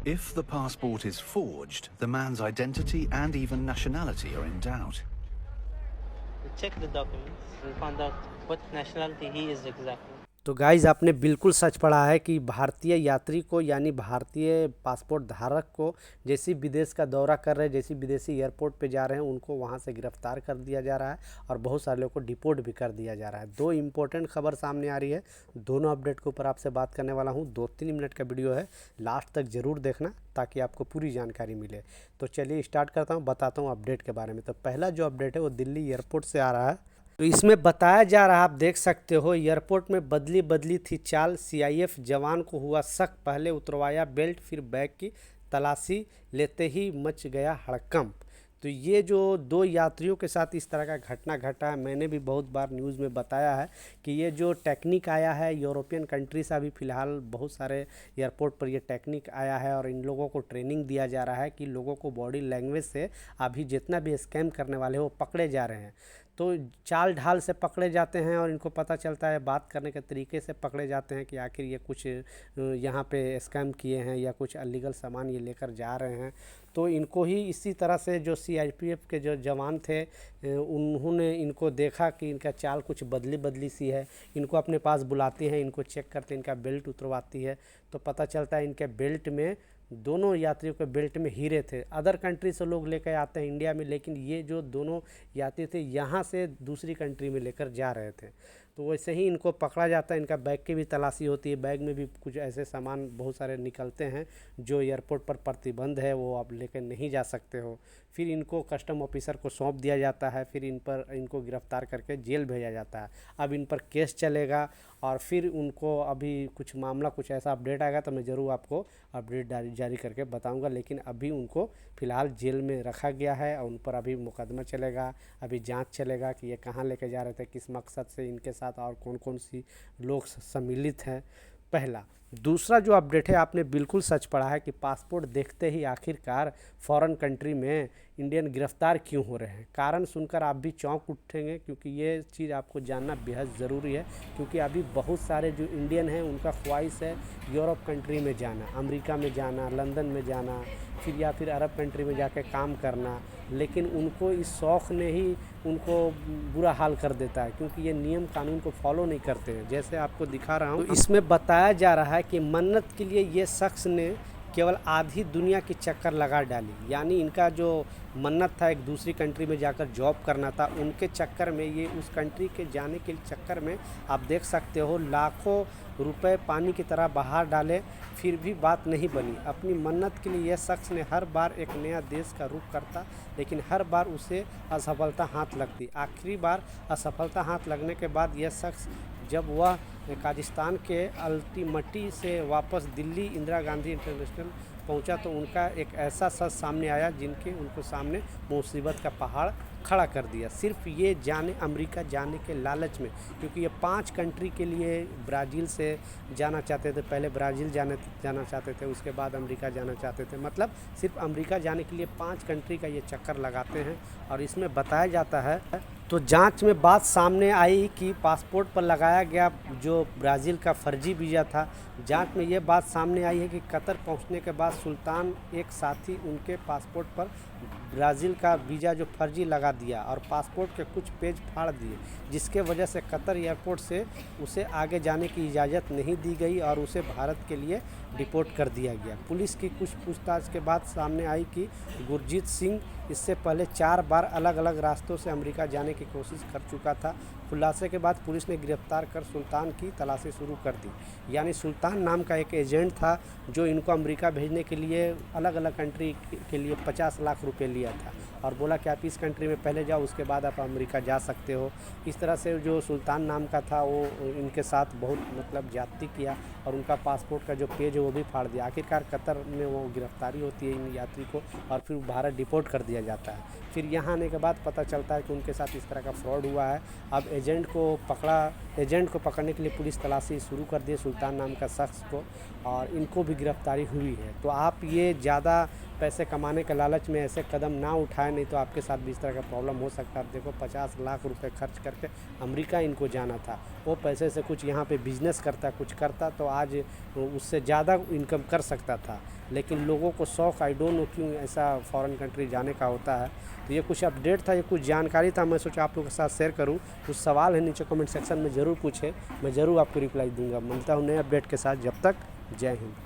If the passport is forged, the man's identity and even nationality are in doubt. We checked the documents and found out what nationality he is exactly. तो guys आपने बिल्कुल सच पढ़ा है कि भारतीय यात्री को यानी भारतीय पासपोर्ट धारक को जैसे विदेश का दौरा कर रहे हैं, जैसे विदेशी एयरपोर्ट पे जा रहे हैं, उनको वहाँ से गिरफ्तार कर दिया जा रहा है और बहुत सारे लोगों को डिपोर्ट भी कर दिया जा रहा है। दो इम्पोर्टेंट खबर सामने आ रही है, दोनों अपडेट के ऊपर आपसे बात करने वाला हूँ। 2-3 मिनट का वीडियो है, लास्ट तक ज़रूर देखना ताकि आपको पूरी जानकारी मिले। तो चलिए स्टार्ट करता हूँ, बताता हूँ अपडेट के बारे में। तो पहला जो अपडेट है वो दिल्ली एयरपोर्ट से आ रहा है। तो इसमें बताया जा रहा है, आप देख सकते हो, एयरपोर्ट में बदली थी चाल, सीआईएफ जवान को हुआ शक, पहले उतरवाया बेल्ट फिर बैग की तलाशी लेते ही मच गया हड़कंप। तो ये जो 2 यात्रियों के साथ इस तरह का घटना घटा है, मैंने भी बहुत बार न्यूज़ में बताया है कि ये जो टेक्निक आया है यूरोपियन कंट्री से, अभी फ़िलहाल बहुत सारे एयरपोर्ट पर ये टेक्निक आया है और इन लोगों को ट्रेनिंग दिया जा रहा है कि लोगों को बॉडी लैंग्वेज से अभी जितना भी स्कैम करने वाले वो पकड़े जा रहे हैं। तो चाल ढाल से पकड़े जाते हैं और इनको पता चलता है, बात करने के तरीके से पकड़े जाते हैं कि आखिर ये कुछ यहाँ पे स्कैम किए हैं या कुछ अलीगल सामान ये लेकर जा रहे हैं। तो इनको ही इसी तरह से जो सीआरपीएफ के जो जवान थे उन्होंने इनको देखा कि इनका चाल कुछ बदली सी है, इनको अपने पास बुलाती हैं, इनको चेक करते हैं, इनका बेल्ट उतरवाती है। तो पता चलता है इनके बेल्ट में, दोनों यात्रियों के बेल्ट में हीरे थे। अदर कंट्री से लोग लेकर आते हैं इंडिया में, लेकिन ये जो दोनों यात्री थे यहाँ से दूसरी कंट्री में लेकर जा रहे थे। तो वैसे ही इनको पकड़ा जाता है, इनका बैग की भी तलाशी होती है, बैग में भी कुछ ऐसे सामान बहुत सारे निकलते हैं जो एयरपोर्ट पर प्रतिबंध है, वो आप लेकर नहीं जा सकते हो। फिर इनको कस्टम ऑफिसर को सौंप दिया जाता है, फिर इनको गिरफ़्तार करके जेल भेजा जाता है। अब इन पर केस चलेगा और फिर उनको अभी कुछ मामला कुछ ऐसा अपडेट आएगा तो मैं ज़रूर आपको अपडेट जारी करके बताऊंगा। लेकिन अभी उनको फ़िलहाल जेल में रखा गया है और उन पर अभी मुकदमा चलेगा, अभी जांच चलेगा कि ये कहाँ लेके जा रहे थे, किस मकसद से, इनके साथ और कौन सी लोग सम्मिलित हैं। पहला। दूसरा जो अपडेट है, आपने बिल्कुल सच पढ़ा है कि पासपोर्ट देखते ही आखिरकार फॉरेन कंट्री में इंडियन गिरफ्तार क्यों हो रहे हैं। कारण सुनकर आप भी चौंक उठेंगे, क्योंकि ये चीज़ आपको जानना बेहद ज़रूरी है। क्योंकि अभी बहुत सारे जो इंडियन हैं उनका ख्वाहिश है यूरोप कंट्री में जाना, अमेरिका में जाना, लंदन में जाना, फिर अरब कंट्री में जाके काम करना। लेकिन उनको इस शौक़ ने ही उनको बुरा हाल कर देता है, क्योंकि ये नियम कानून को फॉलो नहीं करते हैं। जैसे आपको दिखा रहा हूँ, तो इसमें बताया जा रहा है कि मन्नत के लिए ये शख्स ने केवल आधी दुनिया की चक्कर लगा डाली। यानी इनका जो मन्नत था एक दूसरी कंट्री में जाकर जॉब करना था, उनके चक्कर में ये उस कंट्री के जाने के चक्कर में आप देख सकते हो लाखों रुपए पानी की तरह बहा डाले, फिर भी बात नहीं बनी। अपनी मन्नत के लिए यह शख्स ने हर बार एक नया देश का रुख करता, लेकिन हर बार उसे असफलता हाथ लगती। आखिरी बार असफलता हाथ लगने के बाद यह शख्स जब वह काजिस्तान के अल्टीमटी से वापस दिल्ली इंदिरा गांधी इंटरनेशनल पहुंचा, तो उनका एक ऐसा शख्स सामने आया जिनके उनको सामने मुसीबत का पहाड़ खड़ा कर दिया। सिर्फ ये अमेरिका जाने के लालच में, क्योंकि ये 5 कंट्री के लिए ब्राज़ील से जाना चाहते थे। पहले ब्राज़ील जाना चाहते थे, उसके बाद अमेरिका जाना चाहते थे। मतलब सिर्फ अमेरिका जाने के लिए 5 कंट्री का ये चक्कर लगाते हैं। और इसमें बताया जाता है, तो जांच में बात सामने आई कि पासपोर्ट पर लगाया गया जो ब्राज़ील का फर्जी वीज़ा था, जांच में ये बात सामने आई है कि कतर पहुंचने के बाद सुल्तान एक साथी उनके पासपोर्ट पर ब्राज़ील का वीज़ा जो फर्जी लगा दिया और पासपोर्ट के कुछ पेज फाड़ दिए, जिसके वजह से कतर एयरपोर्ट से उसे आगे जाने की इजाज़त नहीं दी गई और उसे भारत के लिए डिपोर्ट कर दिया गया। पुलिस की कुछ पूछताछ के बाद सामने आई कि गुरजीत सिंह इससे पहले 4 बार अलग अलग रास्तों से अमेरिका जाने की कोशिश कर चुका था। खुलासे के बाद पुलिस ने गिरफ्तार कर सुल्तान की तलाशी शुरू कर दी। यानी सुल्तान नाम का एक एजेंट था जो इनको अमेरिका भेजने के लिए अलग अलग कंट्री के लिए 50 लाख रुपए लिया था और बोला कि आप इस कंट्री में पहले जाओ, उसके बाद आप अमेरिका जा सकते हो। इस तरह से जो सुल्तान नाम का था वो इनके साथ बहुत मतलब ज्यादती किया और उनका पासपोर्ट का जो पेज है वो भी फाड़ दिया। आखिरकार कतर में वो गिरफ्तारी होती है इन यात्री को और फिर भारत डिपोर्ट कर दिया जाता है। फिर यहाँ आने के बाद पता चलता है कि उनके साथ इस तरह का फ्रॉड हुआ है। अब एजेंट को पकड़ने के लिए पुलिस तलाशी शुरू कर दी सुल्तान नाम का शख्स को, और इनको भी गिरफ्तारी हुई है। तो आप ये ज़्यादा पैसे कमाने के लालच में ऐसे कदम ना उठाएं, नहीं तो आपके साथ भी इस तरह का प्रॉब्लम हो सकता है। आप देखो 50 लाख रुपए खर्च करके अमेरिका इनको जाना था, वो पैसे से कुछ यहाँ पे बिजनेस करता, कुछ करता तो आज उससे ज़्यादा इनकम कर सकता था। लेकिन लोगों को शौक़, आई डोंट नो क्यों ऐसा फॉरेन कंट्री जाने का होता है। तो ये कुछ अपडेट था, ये कुछ जानकारी था, मैं सोचा आप लोगों के साथ शेयर करूं। कुछ सवाल है नीचे कमेंट सेक्शन में ज़रूर पूछे, मैं ज़रूर आपको रिप्लाई दूंगा। मिलता हूं नए अपडेट के साथ, जब तक जय हिंद।